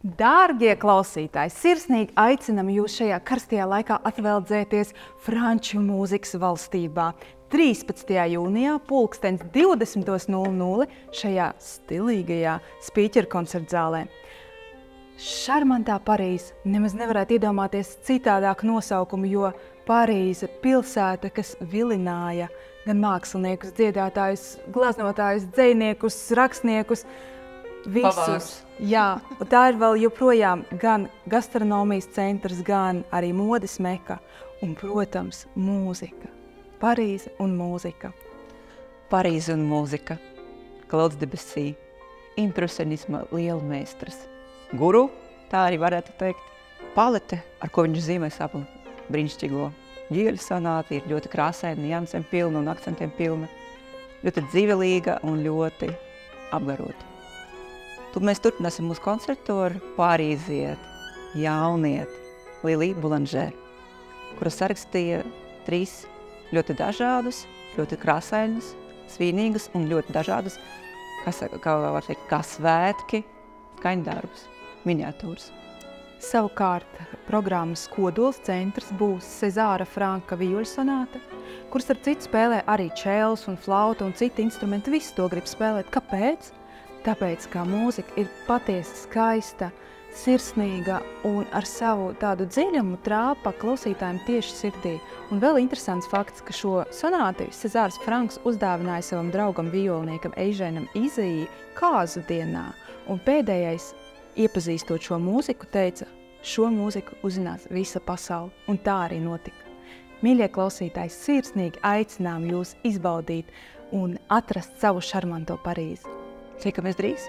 Dārgie klausītāji, sirsnīgi aicinam jūs šajā karstajā laikā atveldzēties franču mūzikas valstībā. 13. jūnijā pulkstens 20:00 šajā stilīgajā spīķeru koncertzālē. Šarmantā Parīze, nemaz nevarētu iedomāties citādāku nosaukumu, jo Parīze pilsēta, kas vilināja gan māksliniekus, dziedātājus, glaznotājus, dzejniekus, rakstniekus, visus. Jā, tā ir vēl joprojām gan gastronomijas centrs, gan arī modes meka un, protams, mūzika. Parīze un mūzika. Parīze un mūzika. Claude Debussy, impresionisma lielmeistars. Guru, tā arī varētu teikt. Palete, ar ko viņš zīmē savu brīnišķīgo ģieļu sonāti, ir ļoti krāsaina, niansēm pilna un akcentiem pilna. Ļoti dzīvelīga un ļoti apgarota. Tad mēs turpināsim mūsu koncertu ar pārīzieti, jaunieti Lili Boulanger, kura sarakstīja 3 ļoti dažādus, ļoti krāsainus, svīnīgus un ļoti dažādus, kā svētki, skaņdarbus, miniatūras. Savukārt programmas kodols centrs būs Cezāra Franka vioļu sonāte, kur starp citu spēlē arī čēles un flauta un citi instrumenti. Visi to grib spēlēt. Kāpēc? Tāpēc, kā mūzika ir patiesi skaista, sirsnīga un ar savu tādu dziļumu trāpa klausītājiem tieši sirdī. Un vēl interesants fakts, ka šo sonāti Cezārs Franks uzdāvināja savam draugam violniekam Eiženam Izejī kāzu dienā. Un pēdējais, iepazīstot šo mūziku, teica, šo mūziku uzzinās visa pasaule. Un tā arī notika. Mīļie klausītāji, sirsnīgi aicinām jūs izbaudīt un atrast savu šarmanto Parīzi. Tiekamies drīz!